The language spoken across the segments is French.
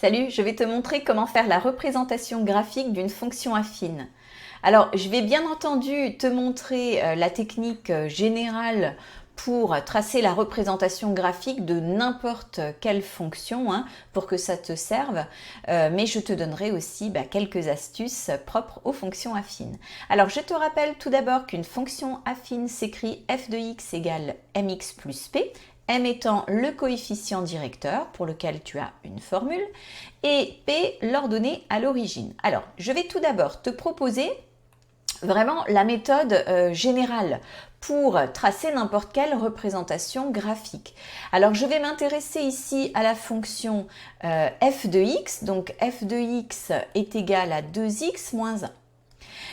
Salut, je vais te montrer comment faire la représentation graphique d'une fonction affine. Alors, je vais bien entendu te montrer la technique générale pour tracer la représentation graphique de n'importe quelle fonction, pour que ça te serve, mais je te donnerai aussi quelques astuces propres aux fonctions affines. Alors, je te rappelle tout d'abord qu'une fonction affine s'écrit f de x égale mx plus p, m étant le coefficient directeur pour lequel tu as une formule, et p l'ordonnée à l'origine. Alors, je vais tout d'abord te proposer vraiment la méthode générale pour tracer n'importe quelle représentation graphique. Alors, je vais m'intéresser ici à la fonction f de x. Donc, f de x est égal à 2x moins 1.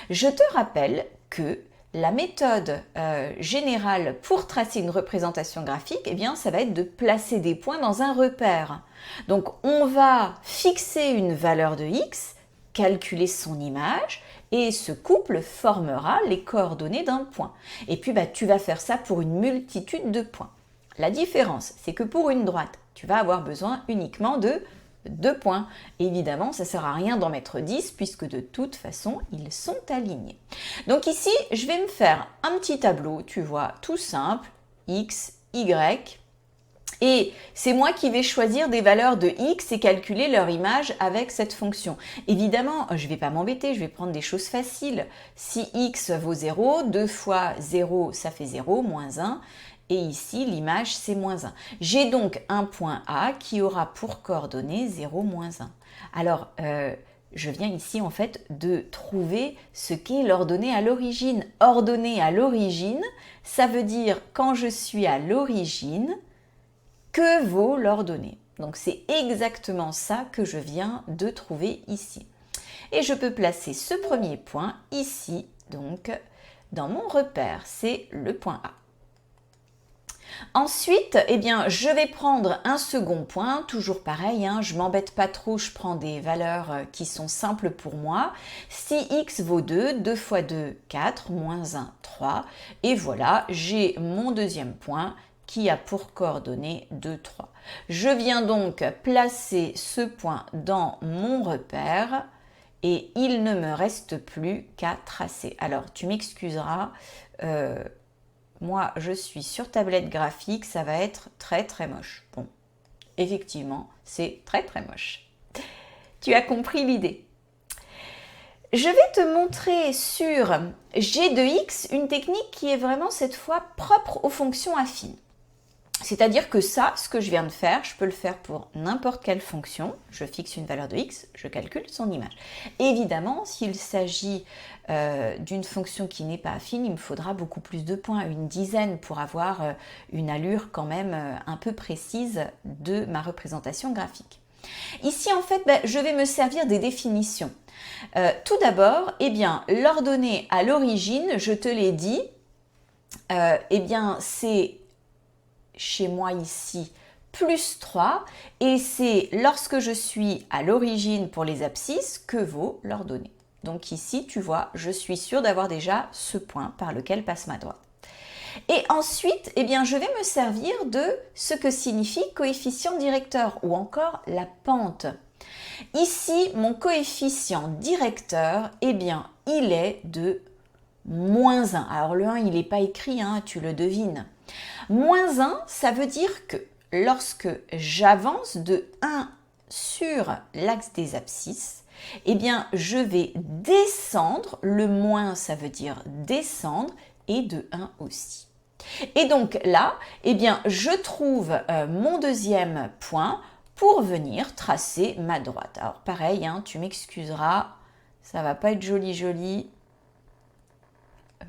Je te rappelle que la méthode générale pour tracer une représentation graphique, eh bien, ça va être de placer des points dans un repère. Donc, on va fixer une valeur de x, calculer son image, et ce couple formera les coordonnées d'un point. Et puis, tu vas faire ça pour une multitude de points. La différence, c'est que pour une droite, tu vas avoir besoin uniquement de 2 points. Évidemment, ça ne sert à rien d'en mettre 10 puisque de toute façon, ils sont alignés. Donc ici, je vais me faire un petit tableau, tu vois, tout simple, x, y. Et c'est moi qui vais choisir des valeurs de x et calculer leur image avec cette fonction. Évidemment, je ne vais pas m'embêter, je vais prendre des choses faciles. Si x vaut 0, 2 fois 0, ça fait 0, moins 1. Et ici, l'image, c'est moins 1. J'ai donc un point A qui aura pour coordonnée 0, moins 1. Alors, je viens ici, en fait, de trouver ce qu'est l'ordonnée à l'origine. Ordonnée à l'origine, ça veut dire quand je suis à l'origine, que vaut l'ordonnée. Donc, c'est exactement ça que je viens de trouver ici. Et je peux placer ce premier point ici, donc, dans mon repère. C'est le point A. Ensuite, eh bien, je vais prendre un second point, toujours pareil, je ne m'embête pas trop, je prends des valeurs qui sont simples pour moi. Si x vaut 2, 2 fois 2, 4, moins 1, 3. Et voilà, j'ai mon deuxième point qui a pour coordonnée 2, 3. Je viens donc placer ce point dans mon repère et il ne me reste plus qu'à tracer. Alors, tu m'excuseras, moi, je suis sur tablette graphique, ça va être très très moche. Bon, effectivement, c'est très très moche. Tu as compris l'idée. Je vais te montrer sur G de x une technique qui est vraiment cette fois propre aux fonctions affines. C'est-à-dire que ça, ce que je viens de faire, je peux le faire pour n'importe quelle fonction. Je fixe une valeur de x, je calcule son image. Évidemment, s'il s'agit d'une fonction qui n'est pas affine, il me faudra beaucoup plus de points, une dizaine, pour avoir une allure quand même un peu précise de ma représentation graphique. Ici, en fait, je vais me servir des définitions. Tout d'abord, eh bien, l'ordonnée à l'origine, je te l'ai dit, eh bien, c'est chez moi ici plus 3 et c'est lorsque je suis à l'origine pour les abscisses que vaut l'ordonnée. Donc ici, tu vois, je suis sûre d'avoir déjà ce point par lequel passe ma droite. Et ensuite, eh bien, je vais me servir de ce que signifie coefficient directeur ou encore la pente. Ici, mon coefficient directeur, eh bien, il est de moins 1. Alors le 1, il n'est pas écrit, tu le devines. Moins 1, ça veut dire que lorsque j'avance de 1 sur l'axe des abscisses, eh bien, je vais descendre, le moins, ça veut dire descendre, et de 1 aussi. Et donc là, eh bien, je trouve mon deuxième point pour venir tracer ma droite. Alors pareil, tu m'excuseras, ça va pas être joli joli.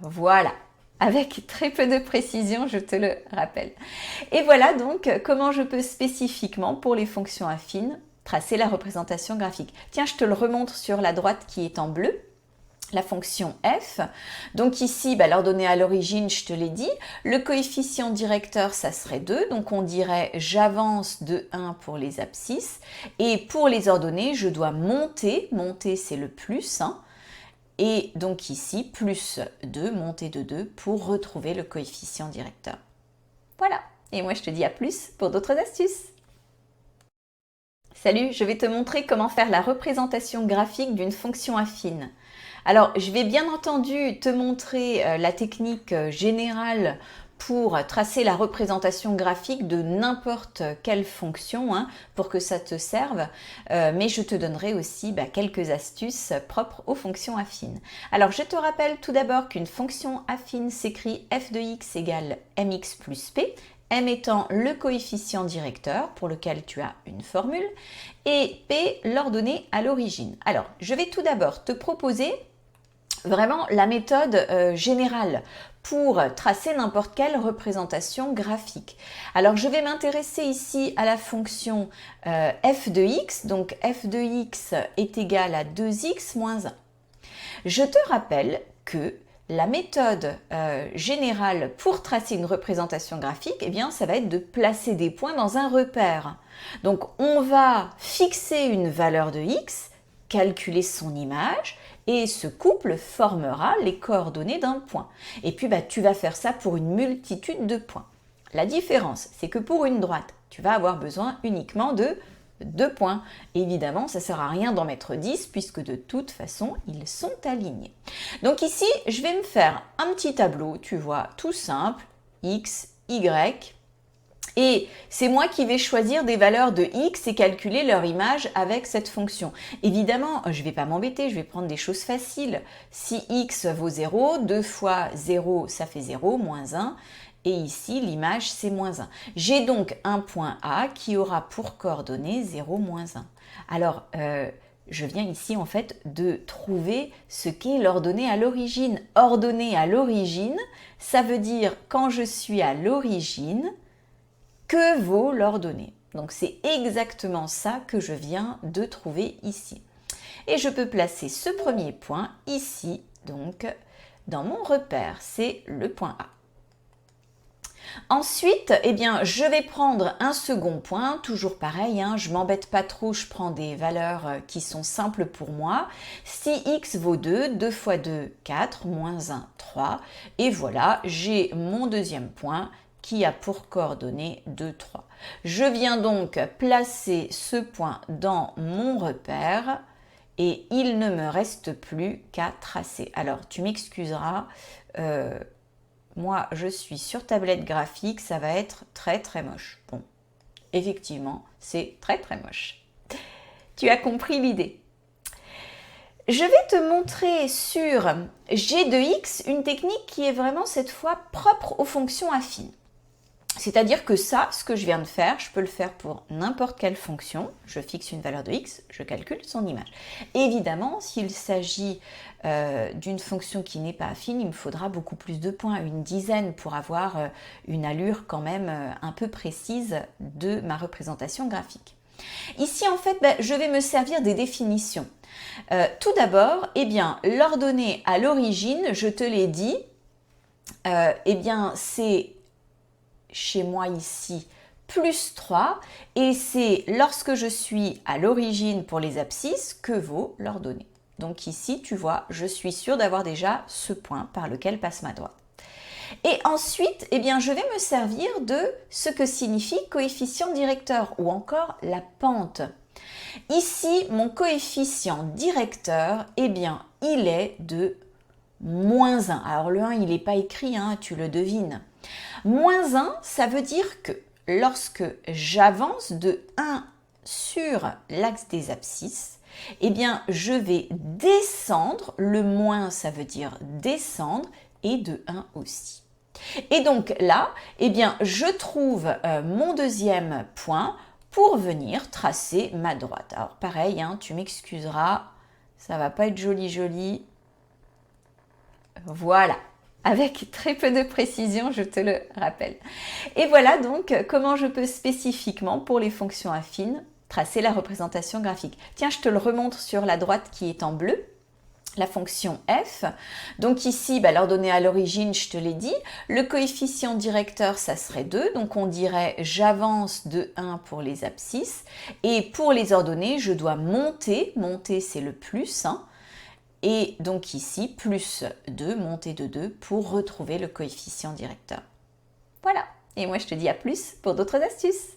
Voilà, avec très peu de précision, je te le rappelle. Et voilà donc comment je peux spécifiquement, pour les fonctions affines, tracer la représentation graphique. Tiens, je te le remontre sur la droite qui est en bleu, la fonction f. Donc ici, l'ordonnée à l'origine, je te l'ai dit. Le coefficient directeur, ça serait 2. Donc on dirait j'avance de 1 pour les abscisses. Et pour les ordonnées, je dois monter. Monter, c'est le plus, Et donc ici, plus 2, montée de 2 pour retrouver le coefficient directeur. Voilà. Et moi, je te dis à plus pour d'autres astuces. Salut, je vais te montrer comment faire la représentation graphique d'une fonction affine. Alors, je vais bien entendu te montrer la technique générale pour tracer la représentation graphique de n'importe quelle fonction pour que ça te serve, mais je te donnerai aussi quelques astuces propres aux fonctions affines. Alors, je te rappelle tout d'abord qu'une fonction affine s'écrit f de x égale mx plus p, m étant le coefficient directeur pour lequel tu as une formule, et p l'ordonnée à l'origine. Alors, je vais tout d'abord te proposer vraiment la méthode générale pour tracer n'importe quelle représentation graphique. Alors, je vais m'intéresser ici à la fonction f de x, donc f de x est égal à 2x moins 1. Je te rappelle que la méthode générale pour tracer une représentation graphique, eh bien, ça va être de placer des points dans un repère. Donc, on va fixer une valeur de x, calculer son image, et ce couple formera les coordonnées d'un point. Et puis, tu vas faire ça pour une multitude de points. La différence, c'est que pour une droite, tu vas avoir besoin uniquement de 2 points. Évidemment, ça ne sert à rien d'en mettre 10 puisque de toute façon, ils sont alignés. Donc ici, je vais me faire un petit tableau, tu vois, tout simple, x, y. Et c'est moi qui vais choisir des valeurs de x et calculer leur image avec cette fonction. Évidemment, je ne vais pas m'embêter, je vais prendre des choses faciles. Si x vaut 0, 2 fois 0, ça fait 0, moins 1. Et ici, l'image, c'est moins 1. J'ai donc un point A qui aura pour coordonnée 0, moins 1. Alors, je viens ici, en fait, de trouver ce qu'est l'ordonnée à l'origine. Ordonnée à l'origine, ça veut dire quand je suis à l'origine, que vaut l'ordonnée. Donc, c'est exactement ça que je viens de trouver ici. Et je peux placer ce premier point ici, donc, dans mon repère. C'est le point A. Ensuite, eh bien, je vais prendre un second point, toujours pareil, je ne m'embête pas trop, je prends des valeurs qui sont simples pour moi. Si x vaut 2, 2 fois 2, 4, moins 1, 3. Et voilà, j'ai mon deuxième point qui a pour coordonnées 2, 3. Je viens donc placer ce point dans mon repère et il ne me reste plus qu'à tracer. Alors, tu m'excuseras, moi, je suis sur tablette graphique, ça va être très très moche. Bon, effectivement, c'est très très moche. Tu as compris l'idée. Je vais te montrer sur G de x une technique qui est vraiment cette fois propre aux fonctions affines. C'est-à-dire que ça, ce que je viens de faire, je peux le faire pour n'importe quelle fonction. Je fixe une valeur de x, je calcule son image. Évidemment, s'il s'agit d'une fonction qui n'est pas affine, il me faudra beaucoup plus de points, une dizaine, pour avoir une allure quand même un peu précise de ma représentation graphique. Ici, en fait, je vais me servir des définitions. Tout d'abord, eh bien, l'ordonnée à l'origine, je te l'ai dit, eh bien, c'est chez moi ici plus 3 et c'est lorsque je suis à l'origine pour les abscisses que vaut l'ordonnée. Donc ici, tu vois, je suis sûre d'avoir déjà ce point par lequel passe ma droite. Et ensuite, eh bien, je vais me servir de ce que signifie coefficient directeur ou encore la pente. Ici, mon coefficient directeur, eh bien, il est de moins 1. Alors le 1, il n'est pas écrit, tu le devines. Moins 1, ça veut dire que lorsque j'avance de 1 sur l'axe des abscisses, eh bien, je vais descendre, le moins, ça veut dire descendre, et de 1 aussi. Et donc là, eh bien, je trouve mon deuxième point pour venir tracer ma droite. Alors pareil, tu m'excuseras, ça va pas être joli joli. Voilà, avec très peu de précision, je te le rappelle. Et voilà donc comment je peux spécifiquement, pour les fonctions affines, tracer la représentation graphique. Tiens, je te le remontre sur la droite qui est en bleu, la fonction f. Donc ici, l'ordonnée à l'origine, je te l'ai dit. Le coefficient directeur, ça serait 2. Donc on dirait j'avance de 1 pour les abscisses. Et pour les ordonnées, je dois monter. Monter, c'est le plus. Et donc ici, plus 2, montée de 2 pour retrouver le coefficient directeur. Voilà. Et moi, je te dis à plus pour d'autres astuces.